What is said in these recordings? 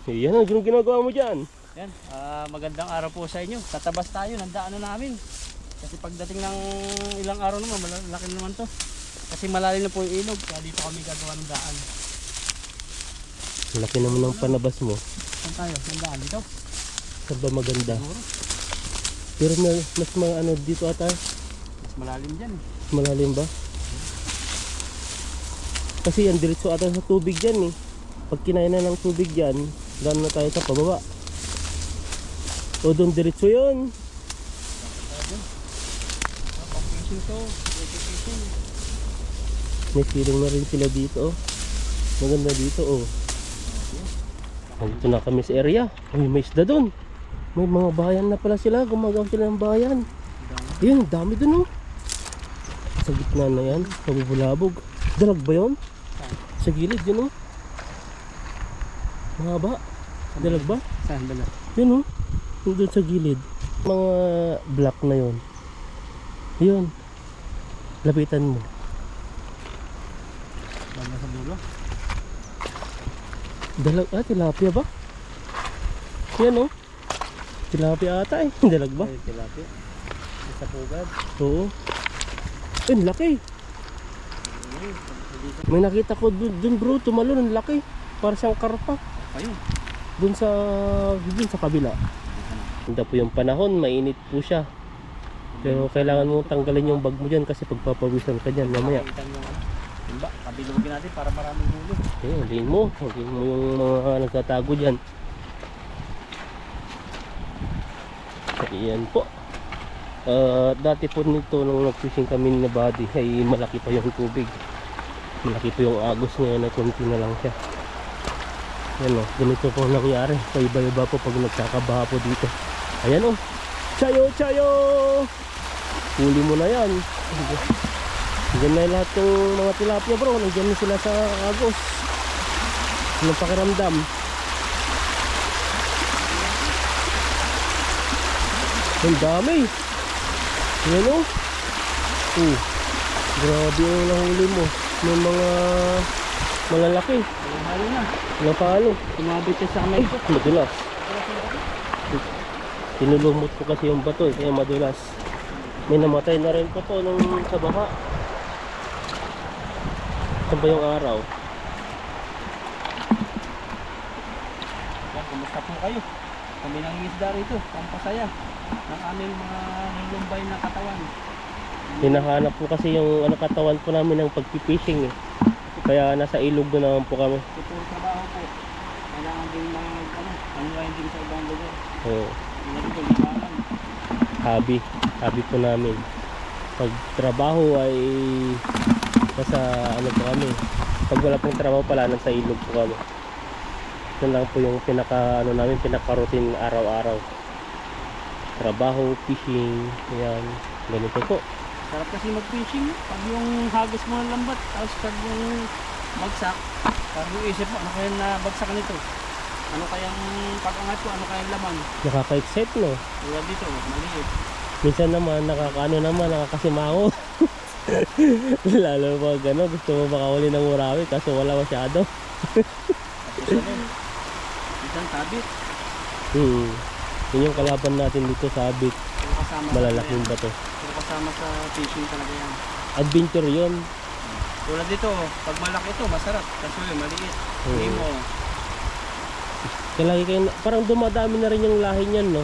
Yan ang ginagawa mo dyan. Yan, magandang araw po sa inyo. Tatabas tayo ng daanan namin. Kasi pagdating ng ilang araw naman, malaki naman to. Kasi malalim na po yung ilog, kaya dito kami gagawa ng daan. Laki naman ng panabas mo. Saan tayo? Ng daan dito? Saan ba maganda? Siguro. Pero mas mga ano dito ata. Mas malalim dyan. Malalim ba? Kasi yan, diretso ata sa tubig dyan eh. Pag kinain na ng tubig dyan, gano'n na tayo sa pababa. O doon diretso yun. Pang-fishing to. Fishing. May feeling na rin sila dito oh. Maganda dito oh. Dito na kami sa area. Uy, may isda doon. May mga bayan na pala sila. Gumagawa sila ng bayan. Ayun, dami doon oh. Sa gitna na yan, nabubulabog. Dalag ba yun? Sa gilid yun oh. Mahaba. Dalag ba? Saan ba na? Yun oh. Yung doon sa gilid. Mga black na yun. Yun. Lapitan mo. Banda sa dulo? Dalag, tilapia ba? Yan oh. Tilapia ata eh. Dalag ba? Ay, tilapia. Sa pugad. Oo. Ang laki. May nakita ko dun bro, tumalon, ang laki. Para siyang karpa. Ayun. Dun sa kabila. Hindi po yung panahon, mainit po siya. Pero kailangan mo tanggalin yung bag mo dyan kasi pagpapawisan ka dyan mamaya. Timba, kabilugin natin para maraming huli. Huliin mo yung mga nagtatago dyan. Ayan po. Dati po nito nung nag-fishing kami na body ay malaki pa yung tubig. Malaki po yung agos, ngayon ay konti na lang siya. Ayan o, ganito po nangyari. Paiba-iba po pag nagkakabaha po dito. Ayan o, chayo chayo. Huli mo na yan. Diyan na lahat ng mga tilapia bro. Nandiyan na sila sa agos. Anong pakiramdam? Ang dami. Ayan o. Grabe yung nahuli mo. May mga malalaki. Halo na. Walang palo. Tumabit siya sa kamay ko. Madulas. Tinulumot ko kasi yung bato eh, kaya madulas. May namatay na rin po to nung sa baha. Saan ba yung araw? Yan, kumusta po kayo? Kami nangingisda rito. Pampasaya ng aming mga nilumbay na katawan. Hinahanap po kasi yung katawan po namin ng pagpipishing eh. Kaya nasa ilog na naman po kami. Ito yung trabaho po. Kailangan din unwind din sa ibang lugar. Oo. Hindi ko libangan. Hobby po namin. Pag trabaho ay nasa po kami. Pag wala pong trabaho pala, nasa ilog po kami. Yan lang po yung pinaka-routine araw-araw. Trabaho, fishing, yan, ganito po. Sarap kasi mag-fishing. Pag yung hagis mo ng lambat, tapos pag yung bagsak, parang yung isip mo, ano kaya nabagsak nito? Ano kayang pag-angat ko, ano kayang laman? Nakaka-excite no? Tulad dito, maliit. Minsan naman, nakakasimango. Lalo pag gusto mo makahuli ng murawi kaso wala masyado. Tapos ano, isang tabit. Yun yung kalaban natin dito sa Abit. Malalaking bato. Pero kasama sa fishing talaga yan. Adventure yun. Tulad dito, pag malaki ito, masarap. Kasi yun, maliit. Hindi mo. Kaya lagi kayo, parang dumadami na rin yung lahi niyan no.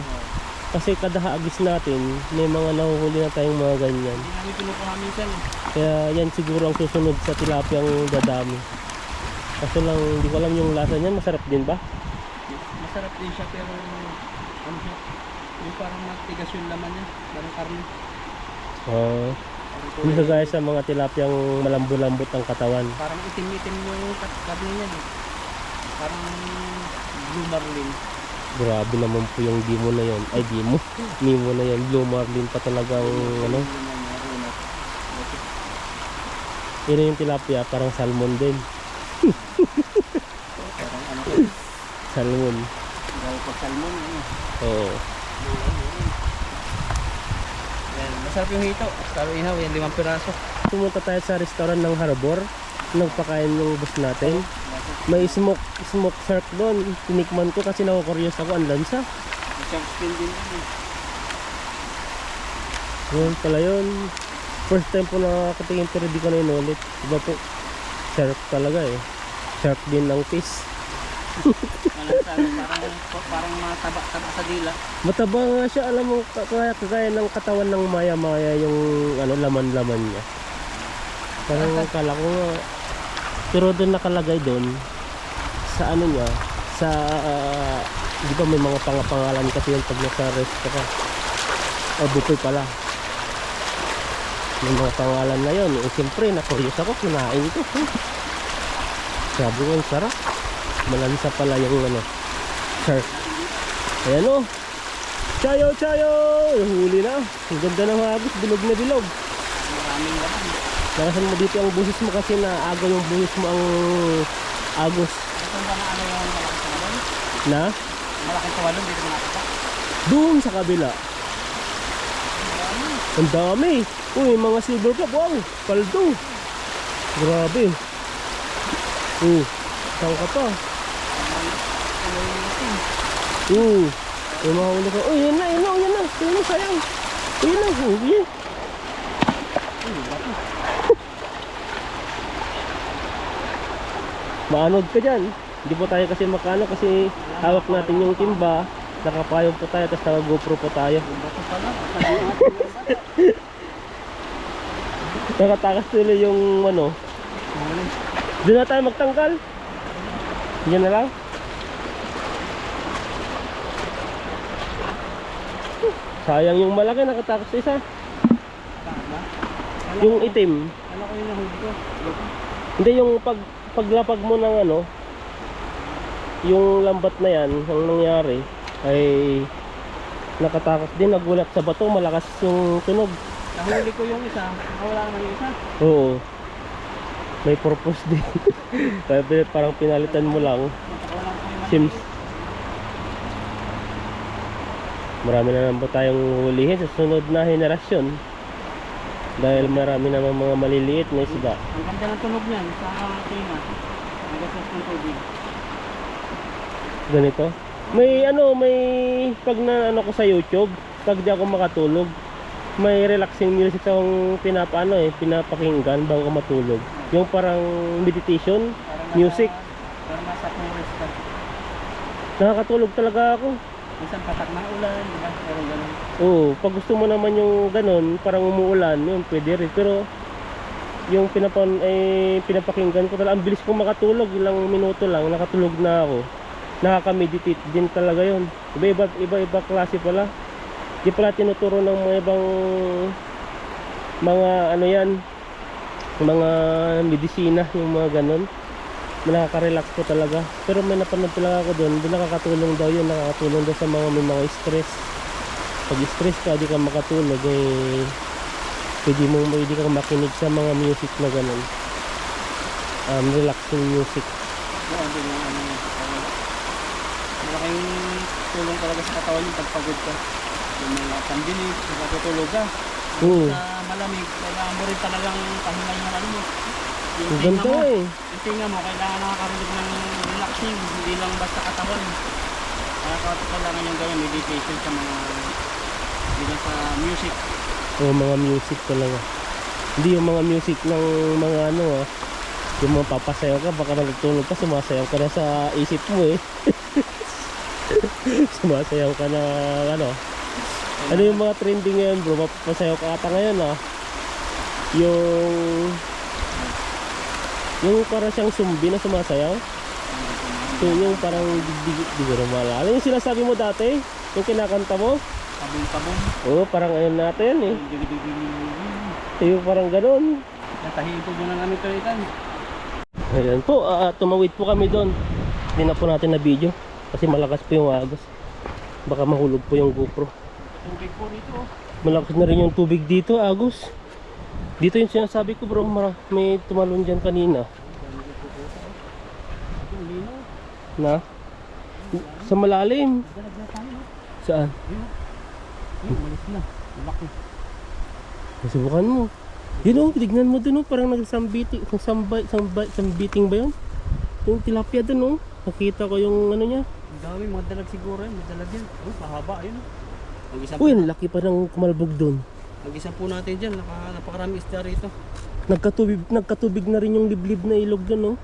Kasi kada hagis natin, may mga nahuhuli na tayong mga ganyan. Hindi namin pinukuha minsan eh. Kaya yan siguro ang susunod sa tilapiyang dadami. Kaso lang, hindi ko alam yung lasa niyan, masarap din ba? Masarap din siya pero ano siya? Yung parang matigas yung laman niya. Parang karne. Hindi kagaya sa mga tilapiyang malambot-lambot ang katawan. Parang itim-itim yung karne niya eh. Parang blue marlin. Grabe naman po yung dimo na yon. Ay dimo. Nemo na yon. Blue marlin pa talagang ano. Yun yung tilapia, parang salmon din. Parang ano ko. Salmon. Gawin ko salmon. Ano? Oo. Yan, masarap yung hito. Taro ihaw, yan 5 piraso. Pumunta tayo sa restaurant ng Harbor. Nagpakain yung bus natin. May smoke shark doon. Tinikman ko kasi nakukuryos ako. Ang lansa. May shark fin din yun. Yun pala yun. First time po nakakatingin pero di ko na inulit. Diba po? Shark talaga eh. Shark din ng fish. Parang mataba-taba sa dila. Mataba nga siya. Alam mo, kagaya ng katawan ng maya-maya yung ano, laman-laman niya. Parang kala ko nga. Pero doon nakalagay doon sa ano niya, sa di ba may mga pangalan kasi yung pag nasa resto ka. Buffet pala. May mga pangalan na yun. Siyempre, na-curious ako, kinain ko. Sabi ko, ang sarap. Malansa pala yung ano, shark. Ayan o. Chayo, chayo! Yung huli na. Ang ganda ng hagis, bilog na bilog. Maraming laman. Nakasan mo dito ang busis mo kasi naagaw yung busis mo ang agos. Ito ba na ano yung malaking tawalon? Na? Malaking tawalon, dito mo nakita. Doon sa kabila. Ang dami. Uy, mga silver cup. Wow, paldo. Grabe. Saan ka pa? May mga ulo ka. Uy, yan na. Yan na. Sayang. Yan na. Uy. Maanod ka dyan. Hindi po tayo kasi makano kasi hawak natin yung timba. Nakapayong po tayo tapos naka GoPro po tayo. Bato pala. Nakatakas tuloy yung ano. Doon na tayo magtanggal. Yan na lang. Sayang yung malaki, nakatakas isa. Yung itim. Ano ko yung nahuli ko? Hindi yung paglapag mo ng ano, yung lambat na yan, ang nangyari ay nakatakas din, nagulat sa bato, malakas yung tunog. Nahuli ko yung isa, wala naman yung isa. Oo. May purpose din. Kaya parang pinalitan mo lang. Nakawalan ko yung Sims. Marami na naman tayong hulihin sa sunod na henerasyon. Dahil marami naman mga maliliit na isda. Ang ganda ng tunog niyan sa tinga. Nagasas ng tubig. Ganito. May pag na ano ko sa YouTube, pag di ako makatulog, may relaxing music akong pinapakinggan bago ko matulog. Yung parang meditation music. Parang nasa forest ka. Nakakatulog talaga ako. Minsan patak ng ulan, di ba? Pero ganun. Oo, pag gusto mo naman yung ganun, parang umuulan, yun pwede rin. Pero yung pinapakinggan ko talaga, ang bilis kong makatulog, ilang minuto lang, nakatulog na ako. Nakaka-meditate din talaga yun. Iba-iba klase pala. Di pala tinuturo ng mga ibang mga ano yan, mga medisina, yung mga ganun. Nakaka-relax ko talaga. Pero may napanood talaga ako doon, nakakatulong daw yun, nakakatulong daw sa mga may mga stress. Pag stress ka, di ka makatulog, pwede ka makinig sa mga music na ganun. Relaxing music. Oo, din yung ano yun. Malaking tulong talaga sa katawan yung pagpagod ka. Yung mga pandinig, natutulog ka. Sa malamig, kailangan mo rin talagang pahinga yung ano mo. Yung tinga mo, yung tinga mo, kailangan nakakarinig ng relaxing, hindi lang basta katawan. Kaya kailangan yung ganyan meditation sa mga, hindi lang sa music. Oo, mga music talaga. Hindi yung mga music ng mga ano yung mga papasayaw ka, baka natutulog ka, sumasayaw ka na sa isip mo sumasayaw ka na ano. Ano yung mga trending ngayon bro, mapapasayaw ka ata ngayon yung parang siyang zombie na sumasayaw. So yung parang di ko rin maalala. Yung sinasabi mo dati, yung kinakanta mo, Pabong-pabong. oo, parang ayun natin yung parang ganun. Natahiin po muna namin ito ikan. Ayan po, tumawid po kami doon. Hindi na po natin na video kasi malakas po yung agos. Baka mahulog po yung GoPro. Tubig po rito. Malakas na rin yung tubig dito, agos. Dito yung sinasabi ko bro, may tumalon dyan kanina. Na? Sa malalim. Saan? Umalis na. Laki. Nasubukan mo. Yun tignan mo dun parang nagsambiting ba yun? Yung tilapia dun, oh. Nakita ko yung ano niya. Ang dami, mga dalag siguro yan. May dalag yan. Oh, mahaba, ayun. Mag-isa Uy, ang laki pa ng kumalbog dun. Mag-isa po natin dyan. Napakarami isda rito. Nagkatubig na rin yung liblib na ilog dun, oh.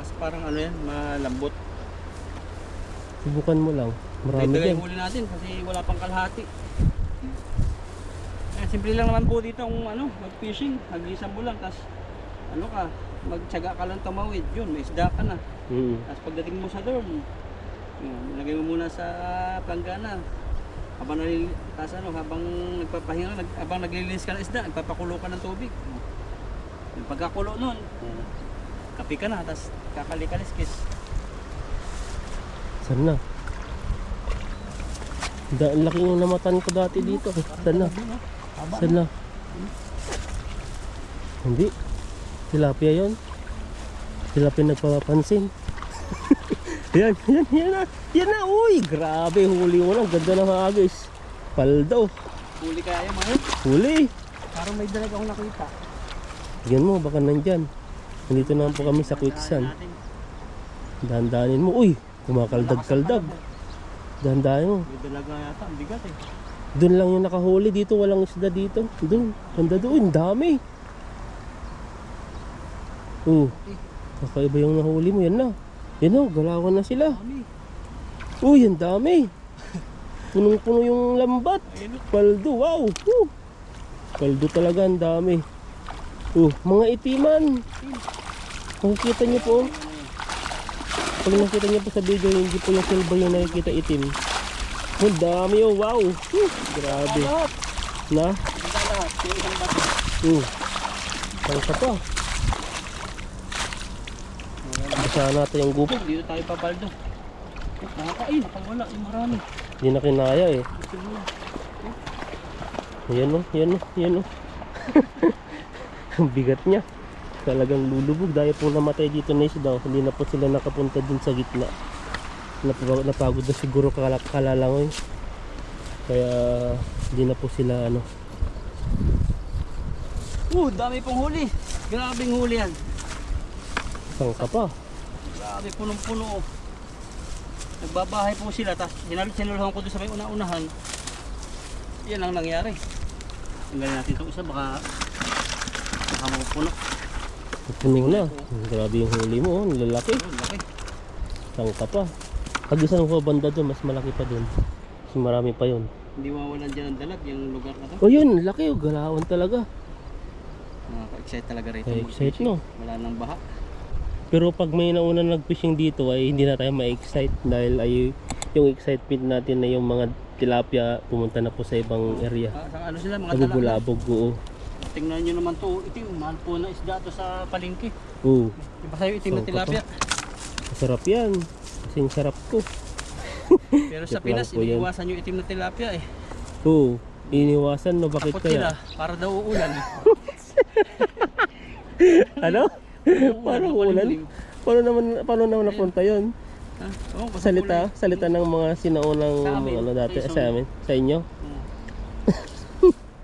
Mas parang ano yan, malambot. Subukan mo lang. Marami Dito din. yung huli natin kasi wala pang kalahati. Simple lang naman po dito kung ano, mag-fishing. Mag-isang mo lang, tapos ano ka, magtyaga ka lang tumawid. Yun, may isda ka na. Tapos pagdating mo sa dorm, yun, lagay mo muna sa planggana. Habang nagpapahinga, habang naglilinis ka ng isda, nagpapakulo ka ng tubig. Yung pagkakulo nun, kape ka na, tapos kakali-kaliskis. Saan na? Ang laki yung namatan ko dati dito. Saan na? Saan na? Hindi. Tilapia yun. Tilapia nagpapansin. Yan na. Yan na. Uy, grabe. Huli mo lang. Ganda ng hagis. Paldo. Huli kaya mga Huli. parang may dalag akong nakita. Tingnan mo, baka nandyan. Nandito naman po kami sa quicksand. Dahan-dahanin mo. Uy, kumakaldag-kaldag. Dahan-dahanin mo. May dalag nga yata, ang bigat eh. Doon lang yung nakahuli dito, walang isda dito. Doon, ganda doon, dami. Kakaiba yung nahuli mo, yan na. Yan o, galawan na sila. Dami. Ang dami. Punong-puno yung lambat. Paldo, wow. Paldo talaga, ang dami. Mga itiman. Makikita nyo po. Pag nakita nyo po sa video, hindi po yung silver yung nakikita itim. Ang dami, oh, wow. Grabe. Na? Tangka pa. Basahan natin yung gupit. Dito tayo papaldo. Nakakain, nakawala yung marami. Hindi na kinaya eh. Yan o. Ang bigat niya. Talagang lulubog. Dahil po namatay dito na isda. Hindi na po sila nakapunta dun sa gitna. Napagod na siguro kalalangoy. Kaya hindi na po sila ano. Dami pong huli. Grabing huli yan. Sangka pa. Grabe, punong-puno oh. Nagbabahay po sila, tapos sinuluhan ko doon sa may una-unahan. Yan ang nangyari. Tanggalin natin itong isa, baka mapupuno. Puno na. Grabe yung huli mo, oh. Lalaki. Laki. Sangka pa. Pag isang ko banda doon, mas malaki pa doon. Kasi marami pa yun. Hindi mawalan dyan ang dalag, yung lugar na to. Yun, laki oh. Galawan talaga. Nakaka-excite talaga rito. Excite no. Wala nang baha. Pero pag may nauna nag-fishing dito ay hindi na tayo ma-excite dahil ay yung excitement natin na yung mga tilapia pumunta na po sa ibang area. Ano sila, mga dalag. Nagugulabog, oo. Tingnan nyo naman to, itim, mahal po na isda to sa palengke. Oo. Iba sa'yo itim na Sangka tilapia. Masarap yan. Kasing sarap ko. Pero sa Joke lang Pinas, po yan. iniiwasan yung itim na tilapia eh. Oo. Iniwasan no, bakit Takot sila, kaya? para daw uulan. Ano? Parang ulan? Paano naman napunta yun? Ha? Oo, basta kulay. Salita ng mga sinaunang Sa amin, ano dati sa sa amin, sa inyo.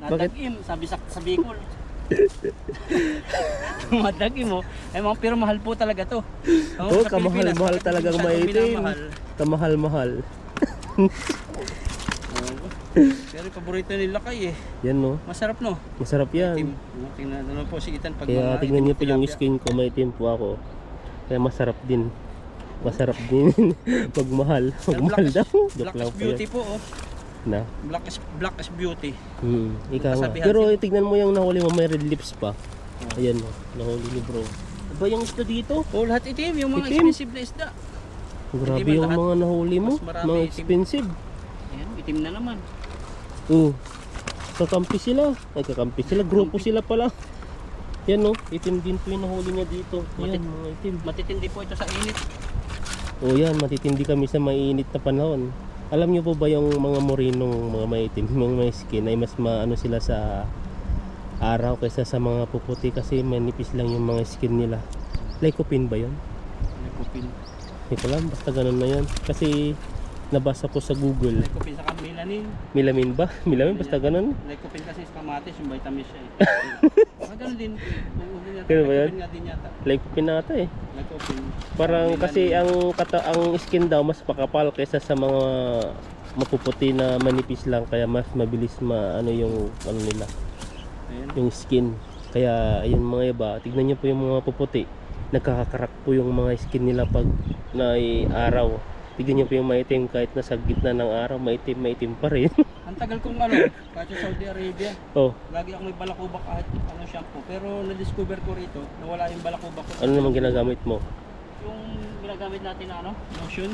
Bakit? Natag-im, sabi sa Bicol. Matag-im mo. Pero mahal po talaga to. Oo, sa Pilipinas, kamahal-mahal bakit talagang masyadong maitim. minamahal? Kamahal-mahal. Pero paborito nila kay eh. Yan no. Masarap no? Masarap yan. Itim. Tingnan naman po si Itan pag Kaya mga tignan itim niyo na po yung tilapia. skin ko, may team po ako. Kaya masarap din. Masarap din. Pagmahal. Pero Pagmahal daw. Black Joke is lang po beauty yan. po oh. Na. Black is beauty. Ikaw nga. Kasabihan Pero sila. tignan mo yung nahuli mo, may red lips pa. Ayan no. Nahuli ni bro. Ba yung isda dito? Oh, lahat itim. Yung mga Itim? expensive na isda. Grabe Hindi man yung lahat. mga nahuli mo. Mas marami Mga itim. expensive. Ayan, itim na naman. Kakampi sila. Ay, kakampi sila. Grupo sila pala. Yan no. Itim din po yung nahuli niya dito. Yan, mga itim. Matitindi po ito sa init. Yan. Matitindi kami sa mainit na panahon. Alam niyo po ba yung mga morinong mga maitim, mga may skin ay mas maano sila sa araw kaysa sa mga puputi kasi manipis lang yung mga skin nila. Lycopene ba yun? Lycopene. Hindi ko alam. Basta ganun na yun. Kasi nabasa ko sa Google. Lycopene saka melanin. Melamine ba? Melamine basta ganun. Lycopene kasi is kamatis, yung vitamins siya eh. Ganun din. Uunin yata. Ganun ba yan? Nag-open nga din yata. Like pinata eh. Nag-open. Parang Sabi kasi nila ang skin daw mas pakapal kaysa sa mga mapuputi na manipis lang, kaya mas mabilis ano yung ano nila, Ayan. yung skin. Kaya ayun mga iba, tignan niyo po yung mga puputi, nagkakarak po yung mga skin nila pag araw. Tignan niyo po yung maitim, kahit nasa gitna ng araw, maitim pa rin. Ang tagal kong kahit sa Saudi Arabia, Oh, lagi ako may balakubak kahit shampoo. Pero na-discover ko rito, nawala yung balakubak ko. ano naman ginagamit mo? Yung ginagamit natin na lotion,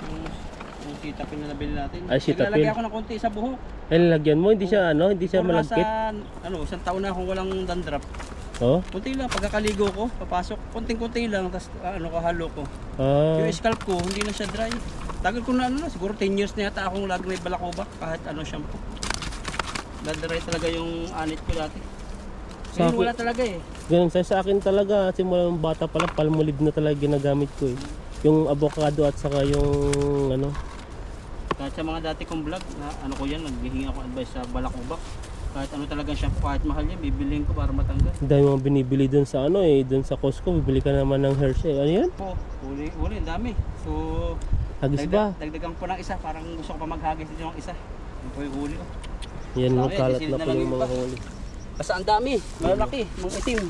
yung Cetaphil na nabili natin. Ay, Cetaphil. Naglalagay ako ng konti sa buhok. Ay, lalagyan mo, hindi siya hindi siya Before malagkit. isang taon na akong walang dandruff. Oh, Kunti lang, pagkakaligo ko, papasok, konting-kunti lang, tapos kahalo ko. ah, Yung scalp ko, hindi na siya dry. Tagal ko na siguro 10 years na yata akong lagi may balakubak kahit shampoo. Dry talaga yung anit ko dati. Sa Ngayon akin- wala talaga eh. ganun sa akin talaga, simula ng bata pa lang, Palmolive na talaga ginagamit ko eh. Yung avocado at saka yung Kahit sa mga dati kong vlog, na ko yan, naghihingi ako advice sa balakubak. Kahit talagang shampoo, kahit mahal yan, bibiliin ko para matanggal. dahil mga binibili dun sa dun sa Costco, bibili ka naman ng Hershey. Ano yan? Po, huli, ang dami. So, Hagis ba? dagdagan ko ng isa, parang gusto ko pa maghagis din yung isa. Yung po yung huli ko. Yan, Sabi, kalat sisilid na na po lang yung yung mga iba. huli. Basta ang dami, malalaki, mga itim.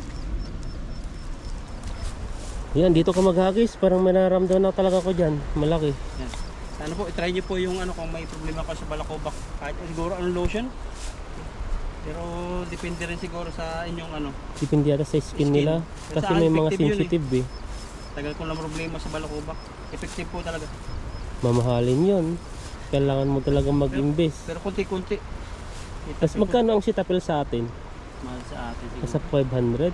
Yan, dito ka maghagis, parang may nararamdaman na talaga ko dyan. Malaki. Yan. Sana po, itry nyo po yung kung may problema ka sa balakubak. Kahit siguro anong lotion. Pero depende rin siguro sa inyong Depende yata sa skin Skin. nila. Pero Kasi sa may mga effective yun eh. sensitive eh. Tagal ko lang problema sa balakubak. Effective po talaga. Mamahalin yun. Kailangan mo talaga mag-invest. Pero kunti-kunti. Tapos magkano ang Cetaphil sa atin? Mahal sa atin Nasa siguro. 500.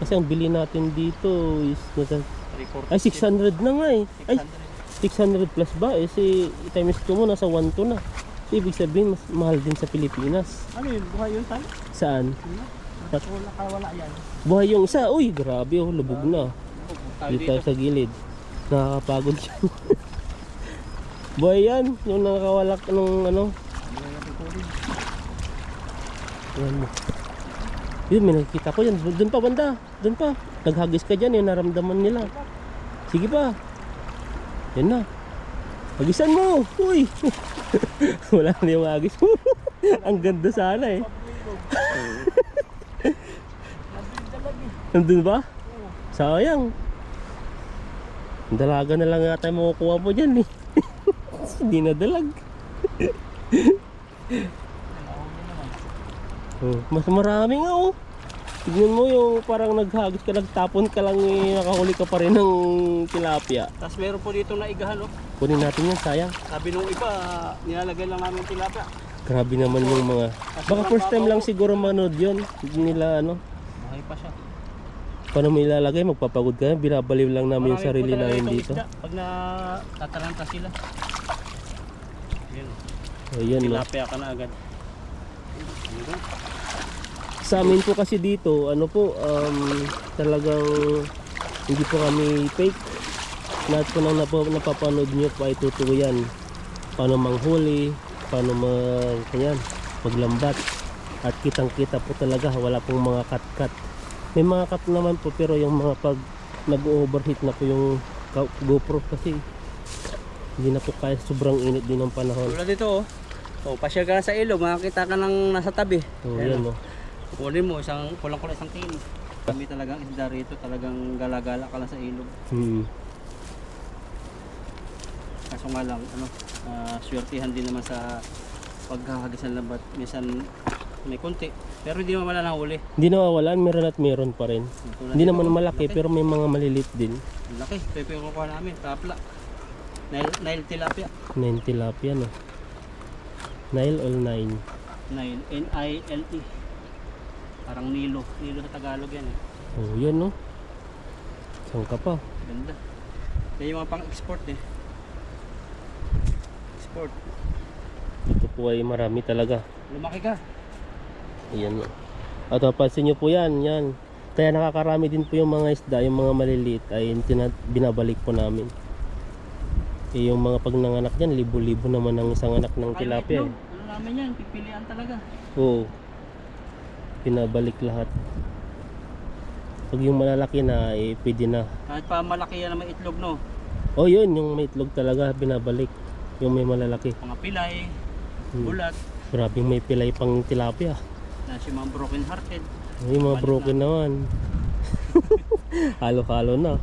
Kasi ang bili natin dito is nasa 340. ay 600 na nga eh. Ay 600. 600 plus ba? Eh si times 2 mo nasa 1 to na. So, ibig sabihin mas mahal din sa Pilipinas. Ano yun? Buhay yun tayo? Saan? Wala ka, wala yan. Buhay yung isa. Uy, grabe oh, lubog na. Tayo Dito dito. tayo sa gilid. Nakakapagod siya. Buhay yan. Yung nakakawalak nung Yan mo. Yun, may nakikita ko yan. Doon pa banda. Doon pa. Naghagis ka dyan. Yung naramdaman nila. Sige pa. Yan na. Hagisan mo. Uy. Wala na yung hagis mo. Ang ganda sana eh. Nandun ba? Sayang. Dalaga na lang yata yung makukuha mo dyan eh. Hindi na dalag. Oh, mas marami nga oh. Tignan mo yung parang naghagis ka, nagtapon ka lang eh, nakahuli ka pa rin ng tilapia. Tapos meron po dito na igahan. Kunin natin yan, sayang. Sabi nung iba, nilalagay lang namin tilapia. Grabe naman yung mga... Baka first time lang siguro manood yun. Hindi nila Buhay pa siya. paano mo ilalagay, magpapagod ka. Binabaliw lang namin yung Marami sarili po talaga namin itong dito. isda Pag tataranta sila. Yan. Ayan no. Tilapia ka na agad. Sa amin po kasi dito, talagang hindi po kami fake. Lahat po nang napapanood nyo po ay totoo yan. Paano manghuli, paano maglambat. At kitang kita po talaga, wala pong mga cut-cut. May mga cut naman po, pero yung mga pag nag-overheat na po yung GoPro kasi hindi na po kaya, sobrang init din ng panahon. Tulad dito pasyal ka na sa ilog, makakita ka ng nasa tabi. So yan no. Kunin mo, kulang-kulang isang kilo. Kami talagang isda rito, talagang gala-gala ka lang sa ilog. Kaso nga lang, swertihan din naman sa paghahagis ng lambat. Minsan may konti, pero hindi naman wala nahuli. Hindi nawawalan, meron at meron pa rin. Tulad Hindi dito, naman malaki, pero may mga malilit din. ang laki, ito yung kukuha namin, tapla. Nile tilapia. 9 tilapia no. Nile or 9? Nile, N-I-L-E. Parang Nilo sa Tagalog yan eh. Oh, yan no. Saan ka pa? Ganda. Yan yung mga pang-export eh. Export. Ito po ay marami talaga. Lumaki ka. Ayan no. At papansin nyo po yan, yan. Kaya nakakarami din po yung mga isda, yung mga maliliit ay binabalik po namin. Eh, yung mga pag nanganak dyan, libo-libo naman ang isang anak ng tilapia. Ano namin yan, pipilian talaga. Oo. pinabalik lahat. Pag yung malalaki na, pwede na. Kahit pa malaki yan na may itlog, no? Oh, yun, yung may itlog talaga, binabalik. Yung may malalaki. Mga pilay, Hmm. bulat, Grabe, may pilay pang tilapia. na si mga broken hearted. Yung mga Balik broken naman. Halo-halo na.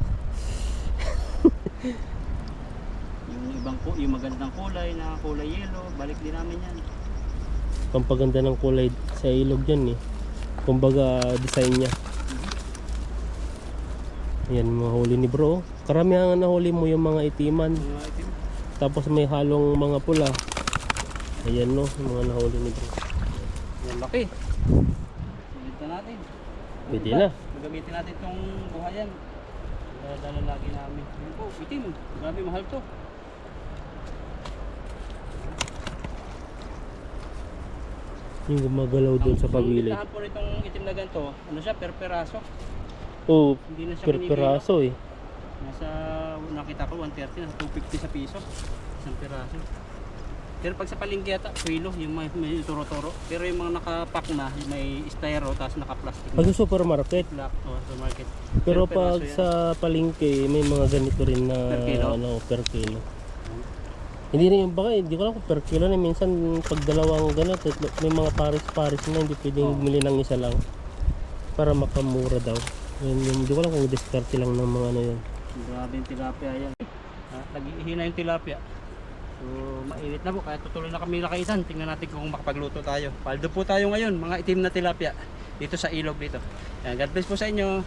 Yung ibang yung magandang kulay na kulay yellow, balik din namin yan. Pampaganda ng kulay sa ilog yan eh. Kumbaga, design niya. Yan, mga huli ni bro. Karamihan na nahuli mo yung mga itiman. Mga itim. Tapos may halong mga pula. Ayan no, yung mga nahuli ni bro. Yan laki. Sulit na natin. Pwede Diba? na. Gagamitin natin itong buhayan. Dala lagi namin. Yun po, itim. Grabe mahal to. Yung gumagalaw doon sa pagilid. Ang po nitong itim na ganito, ano siya, per peraso. Oo, Hindi na siya per binibilo. peraso eh. Nasa, nakita ko 130, nasa 250 sa piso. Isang peraso. Pero pag sa palengke yata, kilo, yung may turo-turo. Pero yung mga nakapack na, yung may styro, tapos naka-plastic Pag na. sa supermarket. Black to market. Pero Per peraso pag yan. sa palengke, may mga ganito rin na Per kilo? ano, per kilo. Hindi rin yung baka, hindi ko alam kung per kilo na minsan pag dalawang ganito, may mga pares-pares na hindi pwedeng Oh. bumili ng isa lang para makamura daw. Yun, hindi ko alam kung diskarte lang ng mga ano yun. Grabe yung tilapia yan. Nag-ihina yung tilapia. So, mainit na po. Kaya tutuloy na kami nakaisan. Tingnan natin kung makapagluto tayo. Paldo po tayo ngayon, mga itim na tilapia. Dito sa ilog dito. Yan, God bless po sa inyo.